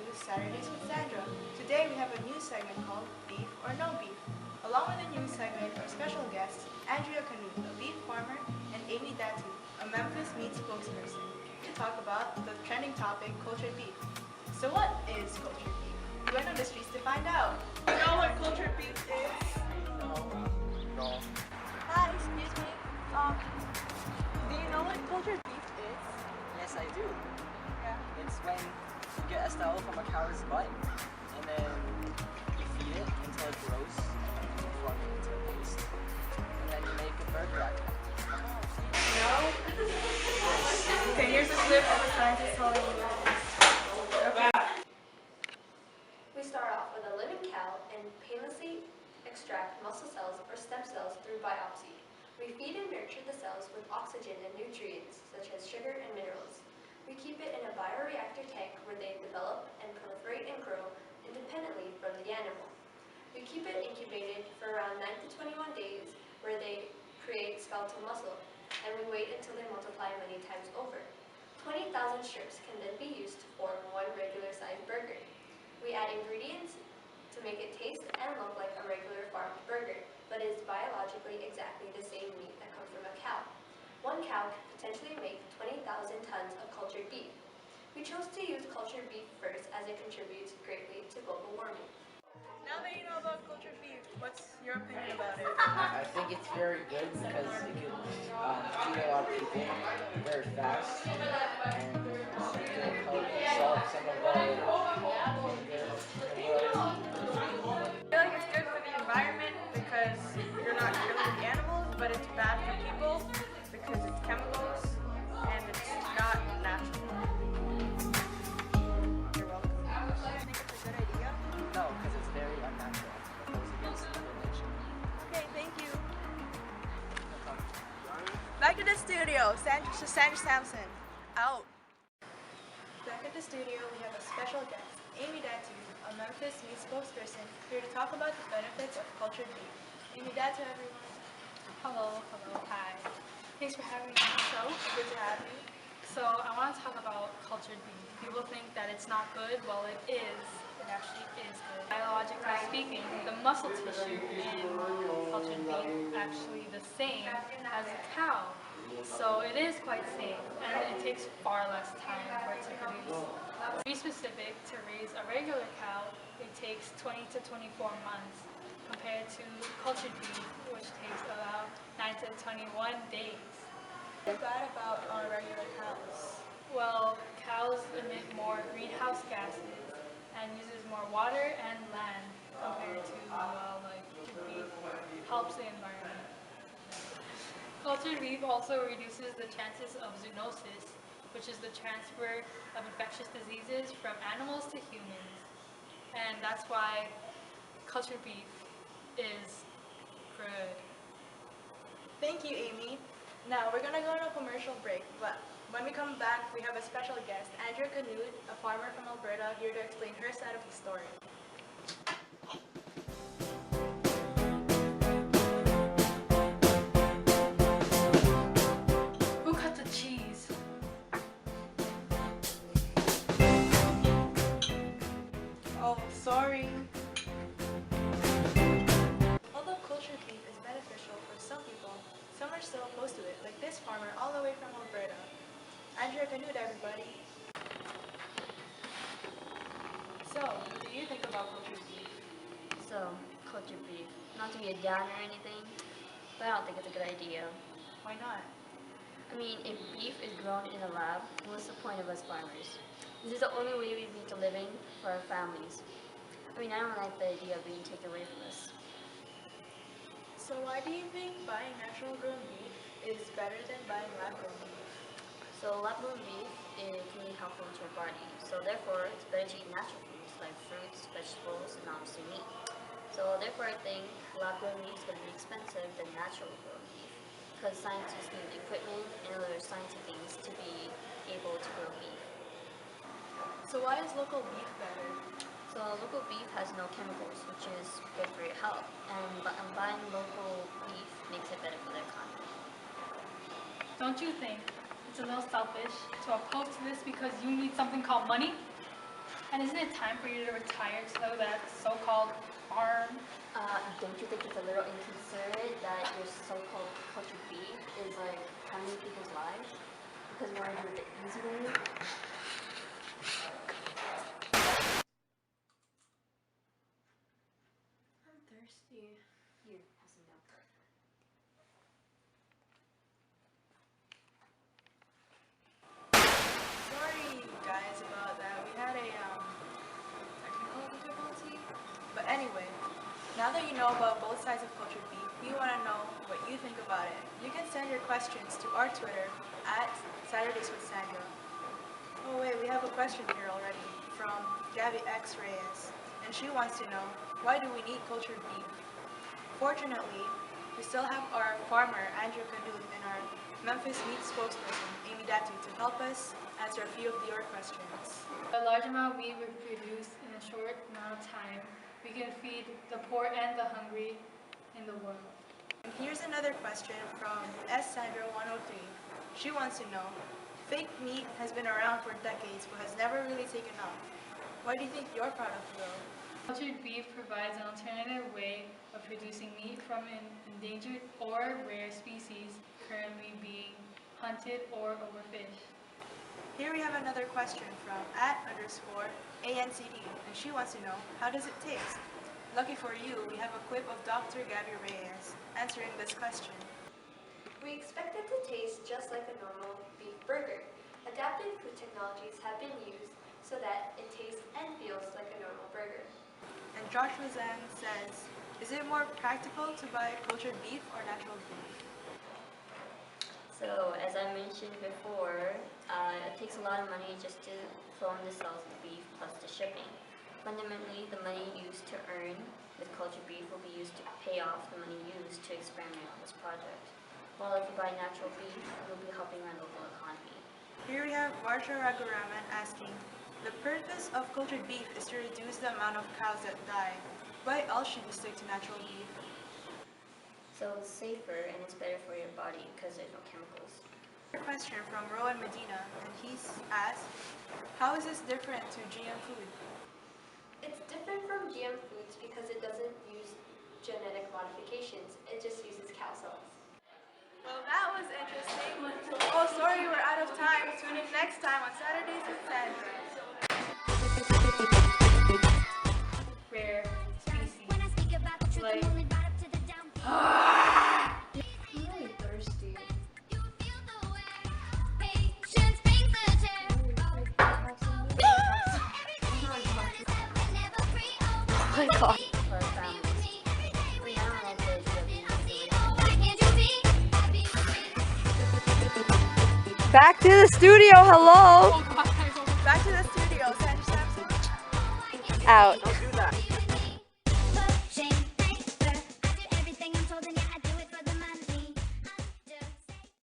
to Saturdays with Sandra. Today we have a new segment called Beef or No Beef. Along with the new segment are special guests Andrea Canute, a beef farmer, and Amy Datu, a Memphis meat spokesperson, to talk about the trending topic, cultured beef. So what is cultured beef? We went on the streets to find out. Do you know what cultured beef is? No. Hi, excuse me. Do you know what cultured beef is? Yes, I do. Yeah. It's when you get a style from a cow's butt, and then you feed it until it grows, and you form it into a paste, and then you make a burger out of it. No? Okay, here's a clip of a scientist telling you this. Okay. We start off with a living cow and painlessly extract muscle cells or stem cells through biopsy. We feed and nurture the cells with oxygen and nutrients such as sugar and minerals. We keep it in a bioreactor tank where they develop and proliferate and grow independently from the animal. We keep it incubated for around 9 to 21 days where they create skeletal muscle, and we wait until they multiply many times over. 20,000 strips can then be used to form one regular-sized burger. We add ingredients to make it taste and look like a regular farmed burger, but is biologically exactly the same meat that comes from a cow. One cow could potentially make 20,000 tons of cultured beef. We chose to use cultured beef first as it contributes greatly to global warming. Now that you know about cultured beef, what's your opinion about it? I think it's very good because it could feed a lot of people very fast and it could help solve some of the hunger in the world. I feel like it's good for the environment because you're not killing the animals, but it's bad for people because it's chemicals and it's not natural. You're welcome. I think it's a good idea. No, because it's very unnatural. It goes against Mother Nature. Okay, thank you. Back to the studio, Sandra Sampson, out. Back at the studio, we have a special guest, Amy Datu, a Memphis meat spokesperson, here to talk about the benefits of cultured beef. Amy Datu, everyone. Hello, hi. Thanks for having me on the show. Good to have you. So I want to talk about cultured beef. People think that it's not good. Well, it is. It actually is good. Biologically speaking, the muscle tissue in cultured beef is actually the same as a cow. So it is quite safe, and it takes far less time for it to produce. To be specific, to raise a regular cow, it takes 20 to 24 months, compared to cultured beef, which takes about 9 to 21 days. What's bad about our regular cows? Well, cows emit more greenhouse gases and uses more water and land compared to beef helps the environment. Cultured beef also reduces the chances of zoonosis, which is the transfer of infectious diseases from animals to humans. And that's why cultured beef is good. Thank you, Amy. Now, we're going to go on a commercial break, but when we come back, we have a special guest, Andrea Canute, a farmer from Alberta, here to explain her side of the story. Who cut the cheese? Oh, sorry. Although cultured beef is beneficial for some people, some are still opposed to it, like this farmer all the way from Alberta. Andrea Canute, everybody. So, what do you think about cultured beef? So, cultured beef. Not to be a downer or anything, but I don't think it's a good idea. Why not? I mean, if beef is grown in a lab, what's the point of us farmers? This is the only way we make a living for our families. I mean, I don't like the idea of being taken away from us. So why do you think buying natural grown beef is better than buying lab grown beef? So, lab-grown beef is really helpful to your body. So, therefore, it's better to eat natural foods like fruits, vegetables, and obviously meat. So, therefore, I think lab-grown meat is going to be expensive than natural grown beef because scientists need equipment and other sciencey things to be able to grow beef. So why is local beef better? So, local beef has no chemicals, which is good for your health, and buying local beef makes it better for the economy. Don't you think it's a little selfish to oppose to this because you need something called money? And isn't it time for you to retire so that so-called farm? Don't you think it's a little inconsiderate that your so-called cultured beef is like harming people's lives? Because you want to do it the easy way? I'm thirsty. Here, have some milk. Sorry guys about that. We had a technical difficulty. But anyway, now that you know about both sides of cultured beef, we want to know what you think about it. You can send your questions to our Twitter at Saturdays with Sandra. Oh wait, we have a question here already from Gabby X Reyes, and she wants to know, why do we need cultured beef? Fortunately, we still have our farmer Andrew Canute and our Memphis meat spokesperson Amy Datu to help us answer a few of your questions. A large amount of meat we produce in a short amount of time, we can feed the poor and the hungry in the world. And here's another question from S. Sandra 103. She wants to know, fake meat has been around for decades but has never really taken off. Why do you think your product will? Cultured beef provides an alternative way of producing meat from an endangered or rare species currently being hunted or overfished. Here we have another question from @_ANCD, and she wants to know, how does it taste? Lucky for you, we have a quip of Dr. Gabby Reyes answering this question. We expect it to taste just like a normal beef burger. Adaptive food technologies have been used so that it tastes and feels like a normal burger. And Joshua Zhang says, is it more practical to buy cultured beef or natural beef? So, as I mentioned before, it takes a lot of money just to clone the cells of beef plus the shipping. Fundamentally, the money used to earn with cultured beef will be used to pay off the money used to experiment on this project. While if you buy natural beef, you'll be helping our local economy. Here we have Varsha Raguraman asking, the purpose of cultured beef is to reduce the amount of cows that die. Why else should you stick to natural beef? So it's safer and it's better for your body because there's no chemicals. A question from Rowan Medina, and he's asked, how is this different to GM food? It's different from GM foods because it doesn't use genetic modifications. It just uses cow cells. Well, that was interesting. Oh, sorry, we're out of time. Tune in next time on Saturdays with Sandra. Rare species like I'm really thirsty. Oh my god. For our families. For now, I like the Back to the studio, hello! Back to the studio, Sandra Sampson. Out. Don't do that.